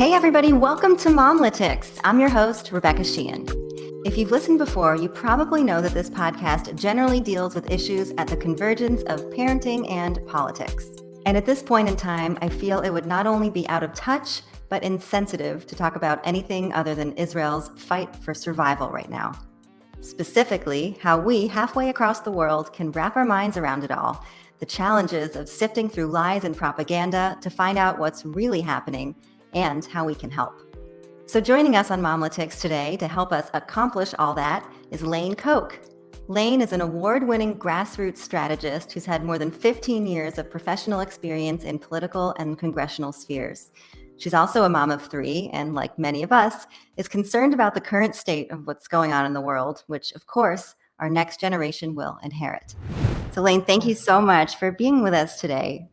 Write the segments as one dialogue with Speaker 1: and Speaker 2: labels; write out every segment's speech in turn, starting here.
Speaker 1: Hey everybody, welcome to MOMlitics. I'm your host, Rebecca Sheehan. If you've listened before, you probably know that this podcast generally deals with issues at the convergence of parenting and politics. And at this point in time, I feel it would not only be out of touch, but insensitive to talk about anything other than Israel's fight for survival right now. Specifically, how we, halfway across the world, can wrap our minds around it all, the challenges of sifting through lies and propaganda to find out what's really happening and how we can help. So joining us on MOMlitics today to help us accomplish all that is Lane Koch. Lane is an award-winning grassroots strategist who's had more than 15 years of professional experience in political and congressional spheres. She's also a mom of three, and like many of us, is concerned about the current state of what's going on in the world, which, of course, our next generation will inherit. So Lane, thank you so much for being with us today.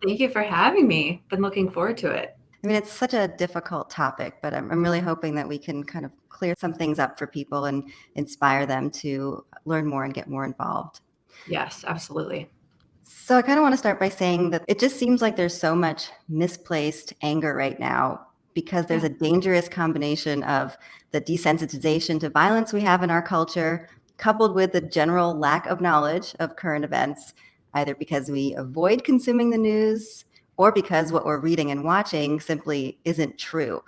Speaker 2: Thank you for having me. Been looking forward to it.
Speaker 1: I mean, it's such a difficult topic, but I'm really hoping that we can kind of clear some things up for people and inspire them to learn more and get more involved.
Speaker 2: Yes, absolutely.
Speaker 1: So I kind of want to start by saying that it just seems like there's so much misplaced anger right now because there's a dangerous combination of the desensitization to violence we have in our culture, coupled with the general lack of knowledge of current events, either because we avoid consuming the news or because what we're reading and watching simply isn't true.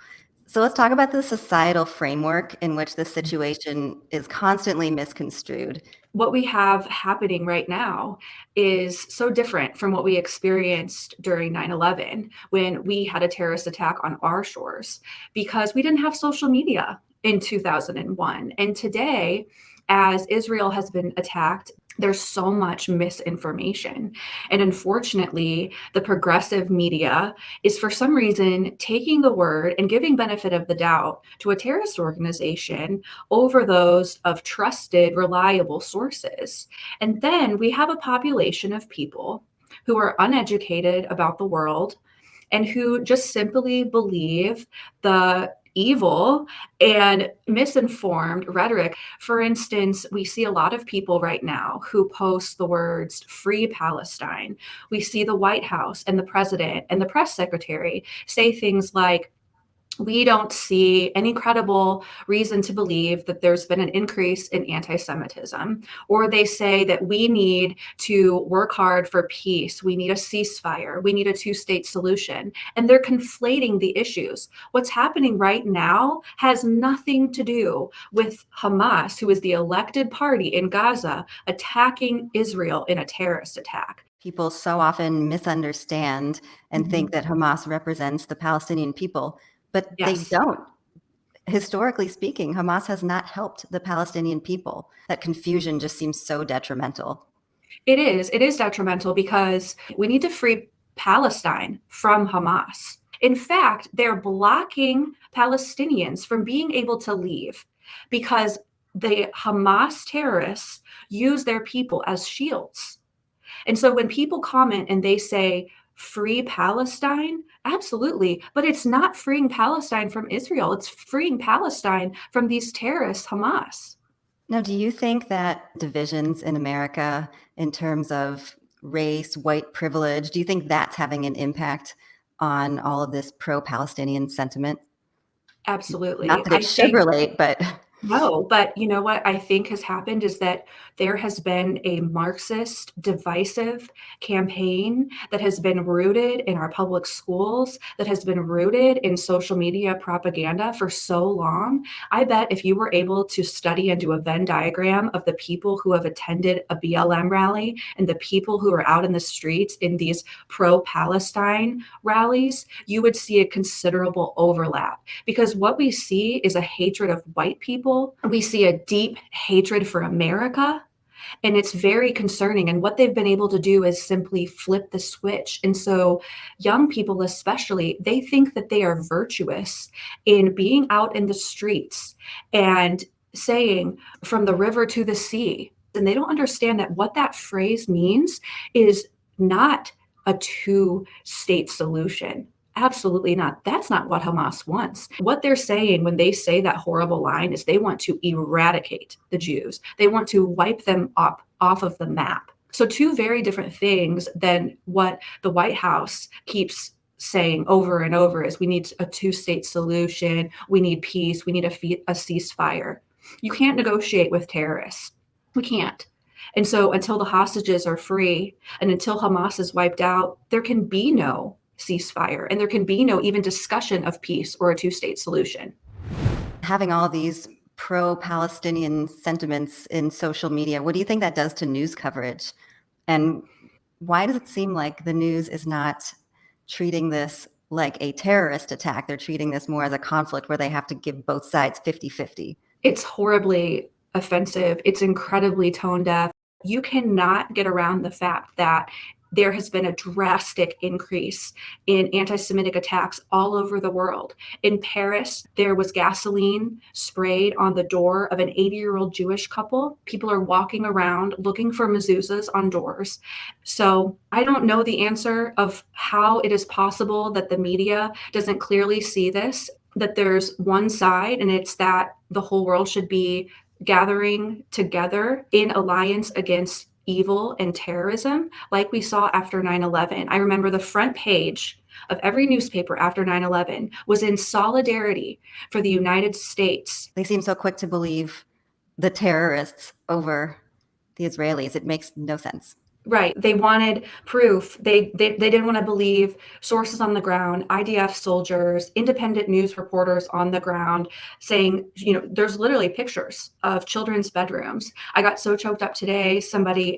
Speaker 1: So let's talk about the societal framework in which this situation is constantly misconstrued.
Speaker 2: What we have happening right now is so different from what we experienced during 9/11 when we had a terrorist attack on our shores, because we didn't have social media in 2001. And today, as Israel has been attacked, there's so much misinformation. And unfortunately, the progressive media is for some reason taking the word and giving benefit of the doubt to a terrorist organization over those of trusted, reliable sources. And then we have a population of people who are uneducated about the world and who just simply believe the evil and misinformed rhetoric. For instance, we see a lot of people right now who post the words "Free Palestine." We see the White House and the president and the press secretary say things like, "We don't see any credible reason to believe that there's been an increase in anti-Semitism." Or they say that we need to work hard for peace. We need a ceasefire. We need a two-state solution. And they're conflating the issues. What's happening right now has nothing to do with Hamas, who is the elected party in Gaza, attacking Israel in a terrorist attack.
Speaker 1: People so often misunderstand and think that Hamas represents the Palestinian people. But
Speaker 2: Yes.
Speaker 1: They don't. Historically speaking, Hamas has not helped the Palestinian people. That confusion just seems so detrimental.
Speaker 2: It is detrimental because we need to free Palestine from Hamas. In fact, they're blocking Palestinians from being able to leave because the Hamas terrorists use their people as shields. And so when people comment and they say, "Free Palestine," absolutely. But it's not freeing Palestine from Israel. It's freeing Palestine from these terrorists, Hamas.
Speaker 1: Now, do you think that divisions in America in terms of race, white privilege, do you think that's having an impact on all of this pro-Palestinian sentiment?
Speaker 2: Absolutely.
Speaker 1: Not that it should relate, but...
Speaker 2: No, but you know what I think has happened is that there has been a Marxist divisive campaign that has been rooted in our public schools, that has been rooted in social media propaganda for so long. I bet if you were able to study and do a Venn diagram of the people who have attended a BLM rally and the people who are out in the streets in these pro-Palestine rallies, you would see a considerable overlap, because what we see is a hatred of white people. We see a deep hatred for America, and it's very concerning. And what they've been able to do is simply flip the switch. And so young people especially, they think that they are virtuous in being out in the streets and saying "from the river to the sea." And they don't understand that what that phrase means is not a two-state solution. Absolutely not. That's not what Hamas wants. What they're saying when they say that horrible line is they want to eradicate the Jews. They want to wipe them up off of the map. So two very different things than what the White House keeps saying over and over is we need a two-state solution, we need peace, we need a ceasefire. You can't negotiate with terrorists. We can't. And so until the hostages are free and until Hamas is wiped out, there can be no ceasefire and there can be no even discussion of peace or a two-state solution.
Speaker 1: Having all these pro-Palestinian sentiments in social media, what do you think that does to news coverage? And why does it seem like the news is not treating this like a terrorist attack? They're treating this more as a conflict where they have to give both sides 50-50.
Speaker 2: It's horribly offensive. It's incredibly tone deaf. You cannot get around the fact that there has been a drastic increase in anti-Semitic attacks all over the world. In Paris, there was gasoline sprayed on the door of an 80-year-old Jewish couple. People are walking around looking for mezuzahs on doors. So I don't know the answer of how it is possible that the media doesn't clearly see this, that there's one side, and it's that the whole world should be gathering together in alliance against evil and terrorism, like we saw after 9/11. I remember the front page of every newspaper after 9/11 was in solidarity for the United States.
Speaker 1: They seem so quick to believe the terrorists over the Israelis. It makes no sense.
Speaker 2: Right. They wanted proof. They didn't want to believe sources on the ground, IDF soldiers, independent news reporters on the ground saying, there's literally pictures of children's bedrooms. I got so choked up today. Somebody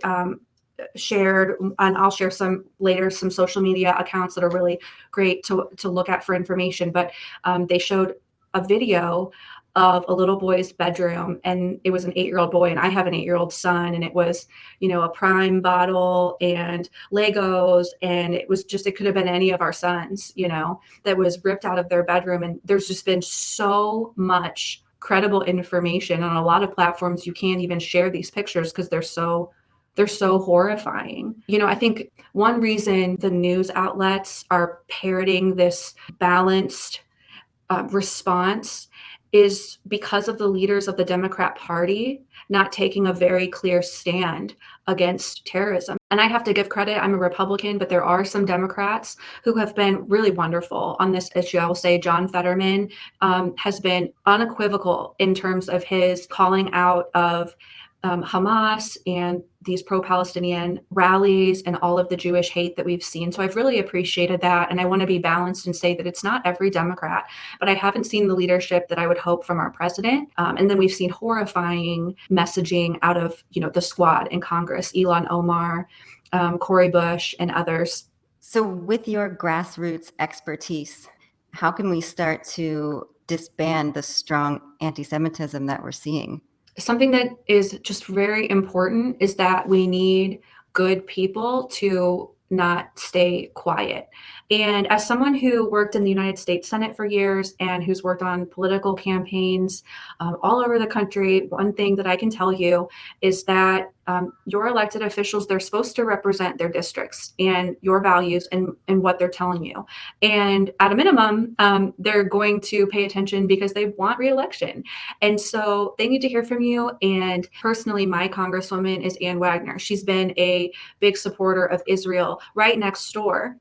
Speaker 2: shared, and I'll share some later, some social media accounts that are really great to look at for information. But they showed a video of a little boy's bedroom, and it was an 8-year-old boy, and I have an 8-year-old son, and it was, a Prime bottle and Legos, and it could have been any of our sons, that was ripped out of their bedroom. And there's just been so much credible information on a lot of platforms. You can't even share these pictures because they're so horrifying. I think one reason the news outlets are parroting this balanced response is because of the leaders of the Democrat Party not taking a very clear stand against terrorism. And I have to give credit, I'm a Republican, but there are some Democrats who have been really wonderful on this issue. I will say John Fetterman has been unequivocal in terms of his calling out of Hamas and these pro-Palestinian rallies and all of the Jewish hate that we've seen. So I've really appreciated that. And I want to be balanced and say that it's not every Democrat, but I haven't seen the leadership that I would hope from our president. And then we've seen horrifying messaging out of, the squad in Congress, Ilhan Omar, Cori Bush, and others.
Speaker 1: So with your grassroots expertise, how can we start to disband the strong anti-Semitism that we're seeing?
Speaker 2: Something that is just very important is that we need good people to not stay quiet. And as someone who worked in the United States Senate for years and who's worked on political campaigns all over the country, one thing that I can tell you is that your elected officials, they're supposed to represent their districts and your values and what they're telling you. And at a minimum, they're going to pay attention because they want re-election. And so they need to hear from you. And personally, my congresswoman is Ann Wagner. She's been a big supporter of Israel. Right next door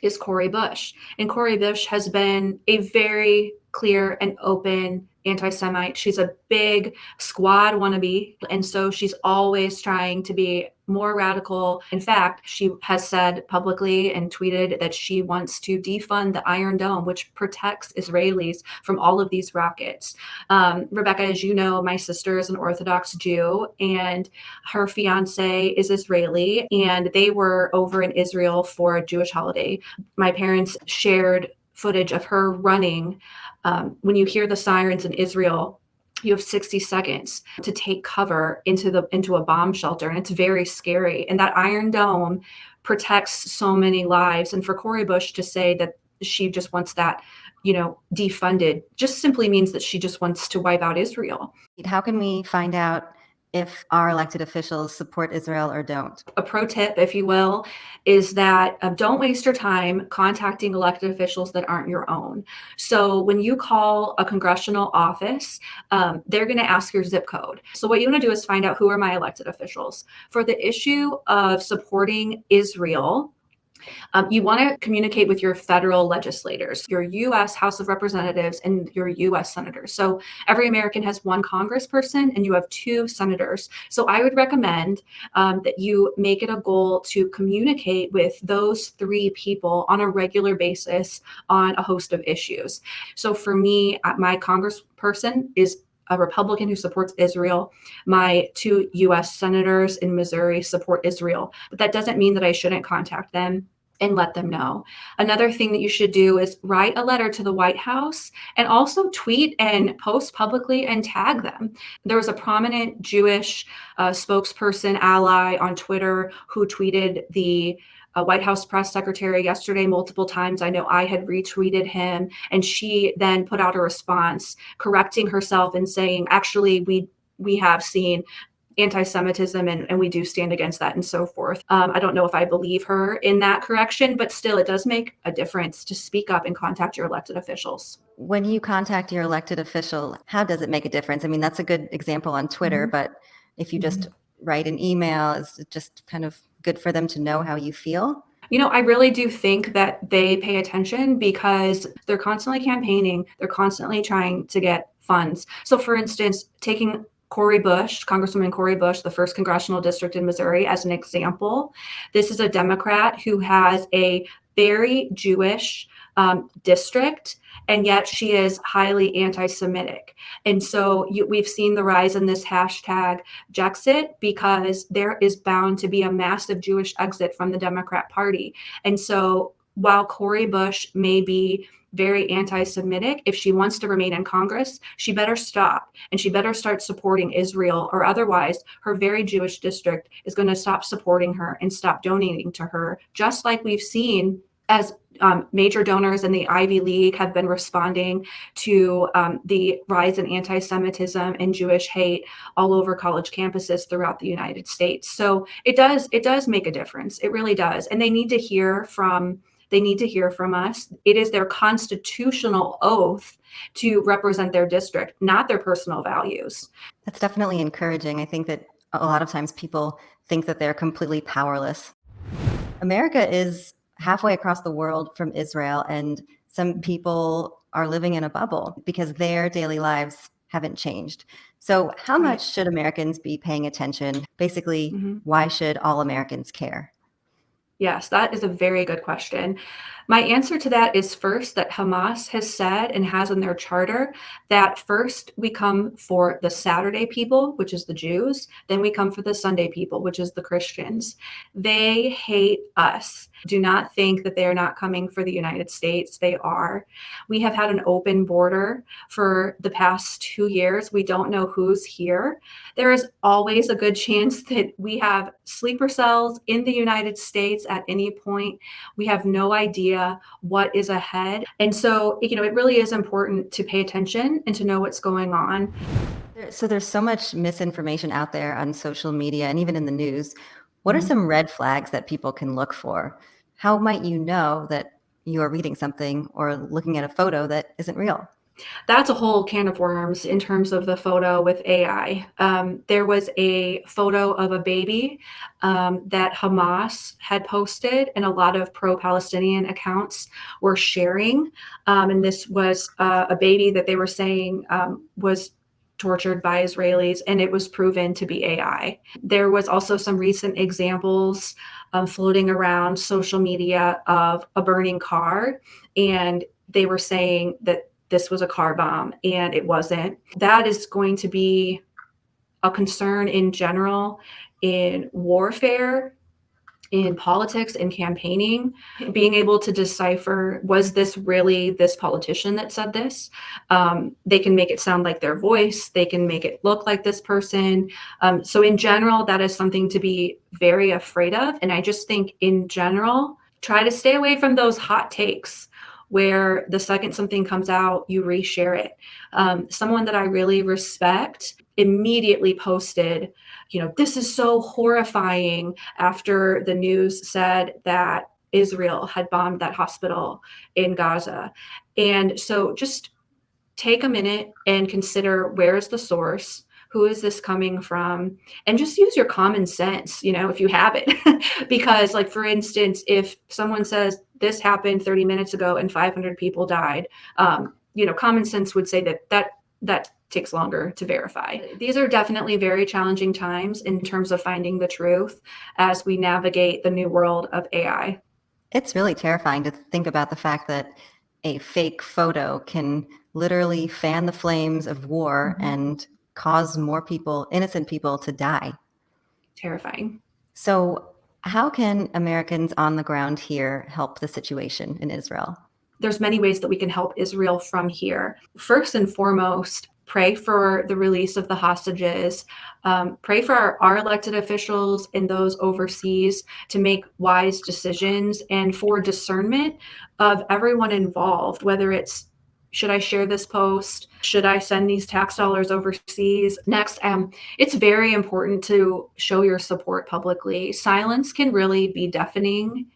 Speaker 2: is Cori Bush. And Cori Bush has been a very clear and open anti-Semite. She's a big squad wannabe. And so she's always trying to be more radical. In fact, she has said publicly and tweeted that she wants to defund the Iron Dome, which protects Israelis from all of these rockets. Rebecca, as you know, my sister is an Orthodox Jew and her fiance is Israeli, and they were over in Israel for a Jewish holiday. My parents shared footage of her running. When you hear the sirens in Israel, you have 60 seconds to take cover into a bomb shelter, and it's very scary. And that Iron Dome protects so many lives. And for Cori Bush to say that she just wants that, defunded, just simply means that she just wants to wipe out Israel.
Speaker 1: How can we find out if our elected officials support Israel or don't?
Speaker 2: A pro tip, if you will, is that don't waste your time contacting elected officials that aren't your own. So when you call a congressional office, they're going to ask your zip code. So what you want to do is find out, who are my elected officials? For the issue of supporting Israel, You want to communicate with your federal legislators, your U.S. House of Representatives and your U.S. senators. So every American has one congressperson and you have two senators. So I would recommend that you make it a goal to communicate with those three people on a regular basis on a host of issues. So for me, my congressperson is a Republican who supports Israel. My two US senators in Missouri support Israel, but that doesn't mean that I shouldn't contact them and let them know. Another thing that you should do is write a letter to the White House and also tweet and post publicly and tag them. There was a prominent Jewish spokesperson ally on Twitter who tweeted the White House press secretary yesterday multiple times. I know I had retweeted him, and she then put out a response correcting herself and saying, actually, we have seen anti-Semitism and we do stand against that and so forth. I don't know if I believe her in that correction, but still it does make a difference to speak up and contact your elected officials.
Speaker 1: When you contact your elected official, how does it make a difference? I mean, that's a good example on Twitter, but if you just write an email, is it just kind of good for them to know how you feel?
Speaker 2: I really do think that they pay attention because they're constantly campaigning. They're constantly trying to get funds. So for instance, taking Congresswoman Cori Bush, the 1st Congressional District in Missouri, as an example. This is a Democrat who has a very Jewish district, and yet she is highly anti-Semitic. And so we've seen the rise in this hashtag Jexit because there is bound to be a massive Jewish exit from the Democrat Party. And so while Cori Bush may be very anti-Semitic, if she wants to remain in Congress, she better stop and she better start supporting Israel, or otherwise her very Jewish district is going to stop supporting her and stop donating to her, just like we've seen as major donors in the Ivy League have been responding to the rise in anti-Semitism and Jewish hate all over college campuses throughout the United States. So it does make a difference. It really does. And they need to hear from us. It is their constitutional oath to represent their district, not their personal values.
Speaker 1: That's definitely encouraging. I think that a lot of times people think that they're completely powerless. America is halfway across the world from Israel, and some people are living in a bubble because their daily lives haven't changed. So how much should Americans be paying attention? Basically, why should all Americans care?
Speaker 2: Yes, that is a very good question. My answer to that is first that Hamas has said and has in their charter that first we come for the Saturday people, which is the Jews, then we come for the Sunday people, which is the Christians. They hate us. Do not think that they are not coming for the United States. They are. We have had an open border for the past 2 years. We don't know who's here. There is always a good chance that we have sleeper cells in the United States at any point. We have no idea what is ahead. And so, it really is important to pay attention and to know what's going on.
Speaker 1: So there's so much misinformation out there on social media and even in the news. What are some red flags that people can look for? How might you know that you are reading something or looking at a photo that isn't real?
Speaker 2: That's a whole can of worms in terms of the photo with AI. There was a photo of a baby that Hamas had posted, and a lot of pro-Palestinian accounts were sharing. And this was a baby that they were saying was tortured by Israelis, and it was proven to be AI. There was also some recent examples floating around social media of a burning car, and they were saying that this was a car bomb, and it wasn't. That is going to be a concern in general in warfare, in politics, in campaigning, being able to decipher, was this really this politician that said this? They can make it sound like their voice. They can make it look like this person. So in general, that is something to be very afraid of. And I just think in general, try to stay away from those hot takes where the second something comes out, you reshare it. Someone that I really respect immediately posted, this is so horrifying after the news said that Israel had bombed that hospital in Gaza. And so just take a minute and consider, where is the source? Who is this coming from? And just use your common sense, if you have it. Because, like, for instance, if someone says this happened 30 minutes ago and 500 people died, common sense would say that takes longer to verify. These are definitely very challenging times in terms of finding the truth as we navigate the new world of AI.
Speaker 1: It's really terrifying to think about the fact that a fake photo can literally fan the flames of war and cause more people, innocent people, to die.
Speaker 2: Terrifying.
Speaker 1: So how can Americans on the ground here help the situation in Israel?
Speaker 2: There's many ways that we can help Israel from here. First and foremost, pray for the release of the hostages, pray for our elected officials and those overseas to make wise decisions, and for discernment of everyone involved, whether it's, should I share this post? Should I send these tax dollars overseas? Next, it's very important to show your support publicly. Silence can really be deafening.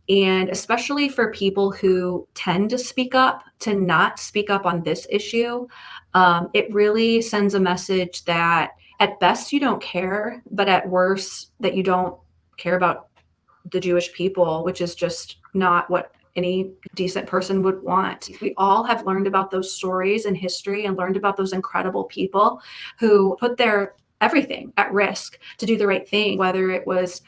Speaker 2: And especially for people who tend to speak up, to not speak up on this issue, it really sends a message that at best you don't care, but at worst that you don't care about the Jewish people, which is just not what any decent person would want. We all have learned about those stories in history and learned about those incredible people who put their everything at risk to do the right thing, whether it was,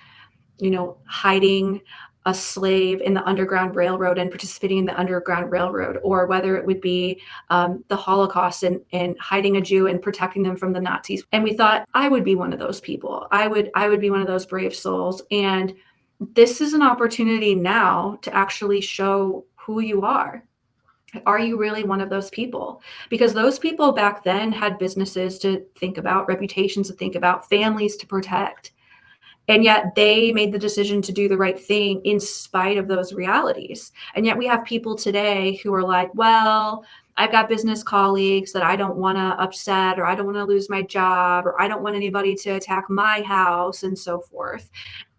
Speaker 2: hiding a slave in the Underground Railroad and participating in the Underground Railroad, or whether it would be the Holocaust and hiding a Jew and protecting them from the Nazis. And we thought, I would be one of those people. I would be one of those brave souls. And this is an opportunity now to actually show who you are. Are you really one of those people? Because those people back then had businesses to think about, reputations to think about, families to protect. And yet they made the decision to do the right thing in spite of those realities. And yet we have people today who are like, well, I've got business colleagues that I don't want to upset, or I don't want to lose my job, or I don't want anybody to attack my house, and so forth.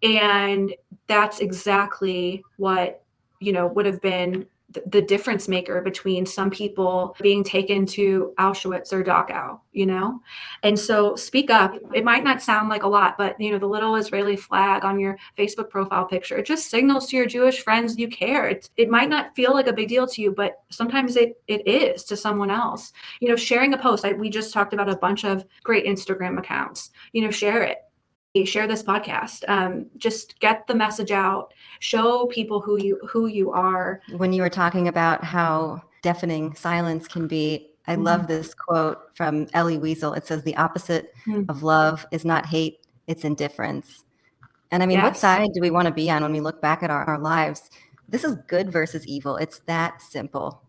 Speaker 2: And that's exactly what, would have been the difference maker between some people being taken to Auschwitz or Dachau, And so speak up. It might not sound like a lot, but, the little Israeli flag on your Facebook profile picture, it just signals to your Jewish friends you care. It might not feel like a big deal to you, but sometimes it is to someone else. Sharing a post. We just talked about a bunch of great Instagram accounts. Share it. Share this podcast. Just get the message out. Show people who you are.
Speaker 1: When you were talking about how deafening silence can be, I love this quote from Elie Wiesel. It says, "The opposite of love is not hate, it's indifference." And I mean, what side do we want to be on when we look back at our lives? This is good versus evil. It's that simple.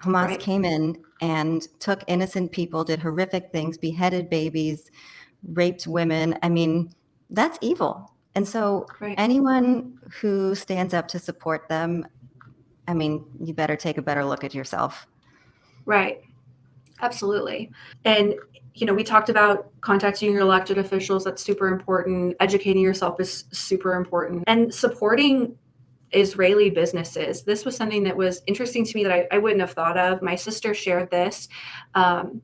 Speaker 1: Hamas came in and took innocent people, did horrific things, beheaded babies, raped women. I mean, that's evil. And so anyone who stands up to support them, I mean, you better take a better look at yourself.
Speaker 2: Right. Absolutely. And, we talked about contacting your elected officials. That's super important. Educating yourself is super important. And supporting Israeli businesses. This was something that was interesting to me that I wouldn't have thought of. My sister shared this. And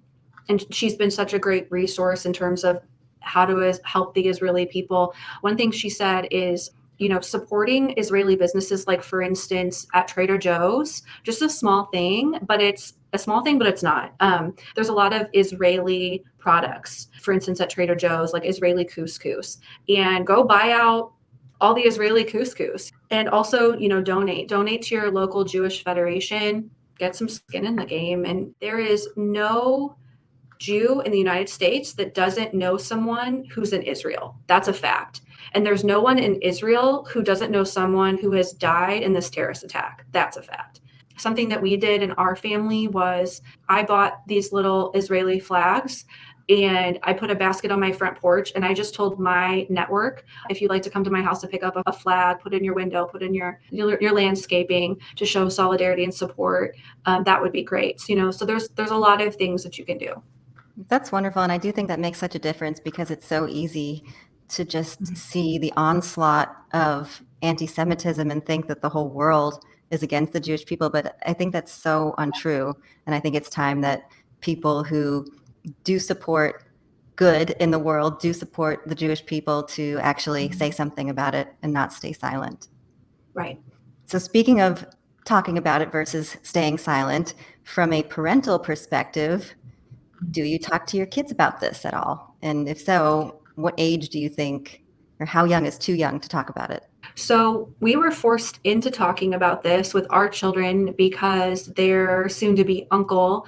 Speaker 2: she's been such a great resource in terms of how to help the Israeli people. One thing she said is, supporting Israeli businesses, like, for instance, at Trader Joe's, just a small thing, but it's a small thing, but it's not. There's a lot of Israeli products, for instance, at Trader Joe's, like Israeli couscous, and go buy out all the Israeli couscous. And also, donate to your local Jewish federation, get some skin in the game. And there is no Jew in the United States that doesn't know someone who's in Israel. That's a fact. And there's no one in Israel who doesn't know someone who has died in this terrorist attack. That's a fact. Something that we did in our family was I bought these little Israeli flags and I put a basket on my front porch, and I just told my network, if you'd like to come to my house to pick up a flag, put in your window, put in your landscaping to show solidarity and support, that would be great. So there's a lot of things that you can do.
Speaker 1: That's wonderful. And I do think that makes such a difference, because it's so easy to just see the onslaught of anti-Semitism and think that the whole world is against the Jewish people. But I think that's so untrue. And I think it's time that people who do support good in the world do support the Jewish people to actually say something about it and not stay silent.
Speaker 2: Right.
Speaker 1: So speaking of talking about it versus staying silent, from a parental perspective, do you talk to your kids about this at all? And if so, what age do you think, or how young is too young to talk about it?
Speaker 2: So we were forced into talking about this with our children because their soon-to-be uncle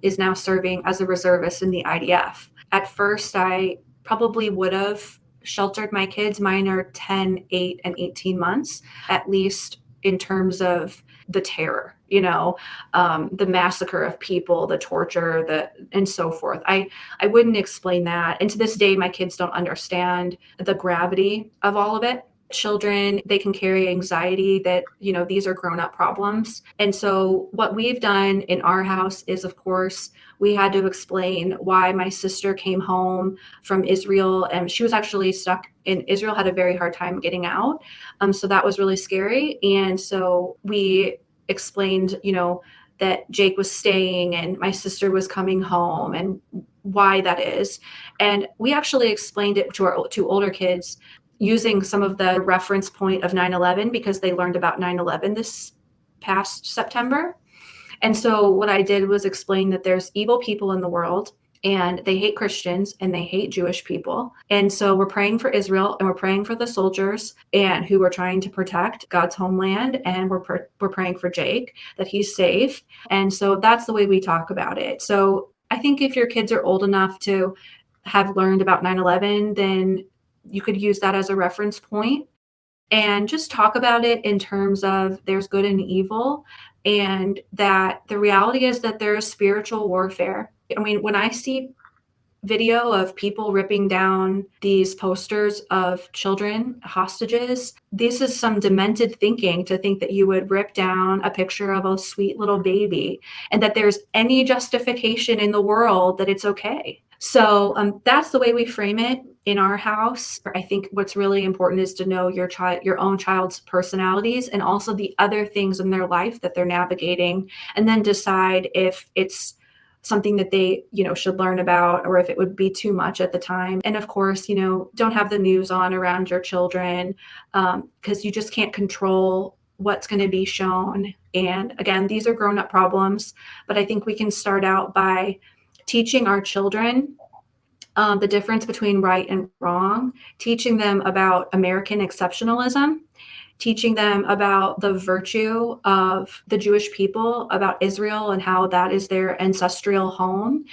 Speaker 2: is now serving as a reservist in the IDF. At first, I probably would have sheltered my kids. Mine are 10, 8, and 18 months, at least in terms of the terror, the massacre of people, the torture, and so forth. I wouldn't explain that. And to this day, my kids don't understand the gravity of all of it. Children, they can carry anxiety that, these are grown-up problems. And so what we've done in our house is, of course, we had to explain why my sister came home from Israel, and she was actually stuck in Israel, had a very hard time getting out. So that was really scary. And so we explained, that Jake was staying and my sister was coming home and why that is. And we actually explained it to our two older kids using some of the reference point of 9/11 because they learned about 9/11 this past September. And so what I did was explain that there's evil people in the world and they hate Christians and they hate Jewish people. And so we're praying for Israel and we're praying for the soldiers and who are trying to protect God's homeland. And we're praying for Jake that he's safe. And so that's the way we talk about it. So I think if your kids are old enough to have learned about 9/11, then you could use that as a reference point and just talk about it in terms of there's good and evil, and that the reality is that there's spiritual warfare. I mean, when I see video of people ripping down these posters of children, hostages, this is some demented thinking to think that you would rip down a picture of a sweet little baby and that there's any justification in the world that it's okay. So that's the way we frame it in our house. I think what's really important is to know your own child's personalities and also the other things in their life that they're navigating, and then decide if it's something that they, should learn about or if it would be too much at the time. And of course, don't have the news on around your children because you just can't control what's going to be shown. And again, these are grown-up problems, but I think we can start out by teaching our children the difference between right and wrong, teaching them about American exceptionalism, teaching them about the virtue of the Jewish people, about Israel and how that is their ancestral home,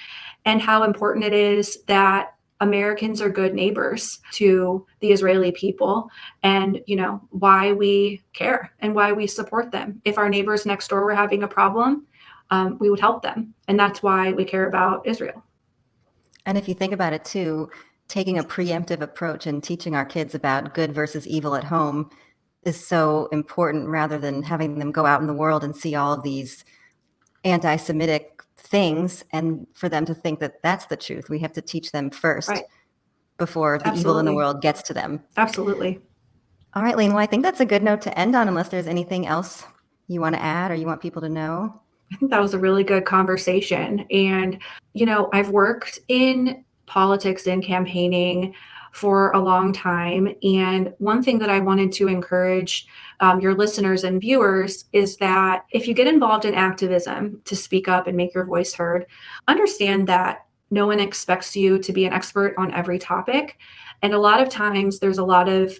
Speaker 2: and how important it is that Americans are good neighbors to the Israeli people, and why we care and why we support them. If our neighbors next door were having a problem, we would help them. And that's why we care about Israel.
Speaker 1: And if you think about it too, taking a preemptive approach and teaching our kids about good versus evil at home is so important rather than having them go out in the world and see all of these anti-Semitic things and for them to think that that's the truth. We have to teach them first before the evil in the world gets to them.
Speaker 2: Absolutely.
Speaker 1: All right, Lane, well, I think that's a good note to end on unless there's anything else you want to add or you want people to know.
Speaker 2: I think that was a really good conversation. And, I've worked in politics and campaigning for a long time. And one thing that I wanted to encourage your listeners and viewers is that if you get involved in activism to speak up and make your voice heard, understand that no one expects you to be an expert on every topic. And a lot of times there's a lot of,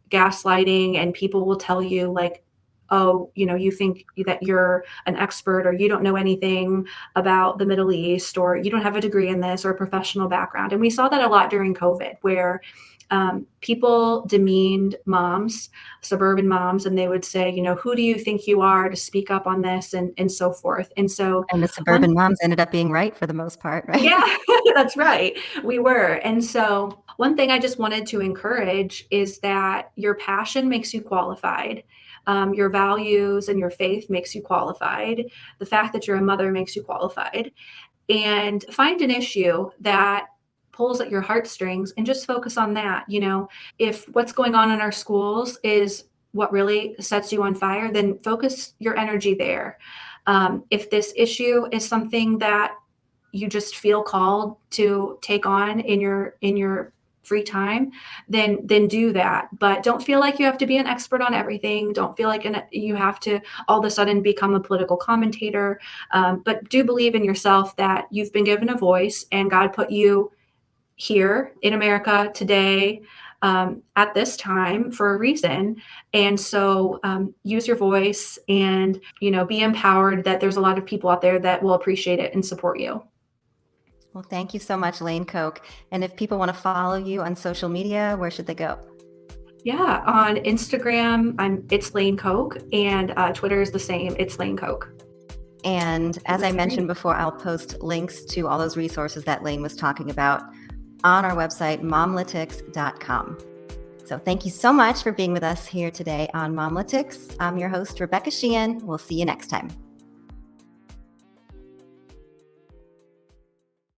Speaker 2: gaslighting, and people will tell you like, oh, you think that you're an expert or you don't know anything about the Middle East or you don't have a degree in this or a professional background. And we saw that a lot during COVID where people demeaned moms, suburban moms, and they would say, who do you think you are to speak up on this and so forth. And
Speaker 1: the suburban moms ended up being right for the most part, right?
Speaker 2: Yeah, that's right. We were. And so one thing I just wanted to encourage is that your passion makes you qualified. Your values and your faith makes you qualified. The fact that you're a mother makes you qualified. And find an issue that pulls at your heartstrings and just focus on that. If what's going on in our schools is what really sets you on fire, then focus your energy there. If this issue is something that you just feel called to take on in your free time, then do that. But don't feel like you have to be an expert on everything. Don't feel like you have to all of a sudden become a political commentator. But do believe in yourself that you've been given a voice, and God put you here in America today, at this time, for a reason. And so use your voice, and be empowered that there's a lot of people out there that will appreciate it and support you.
Speaker 1: Well, thank you so much, Lane Koch. And if people want to follow you on social media, where should they go?
Speaker 2: Yeah, on Instagram, it's Lane Koch, and Twitter is the same. It's Lane Koch.
Speaker 1: And as I mentioned before, I'll post links to all those resources that Lane was talking about on our website, MOMlitics.com. So thank you so much for being with us here today on MOMlitics. I'm your host, Rebecca Sheehan. We'll see you next time.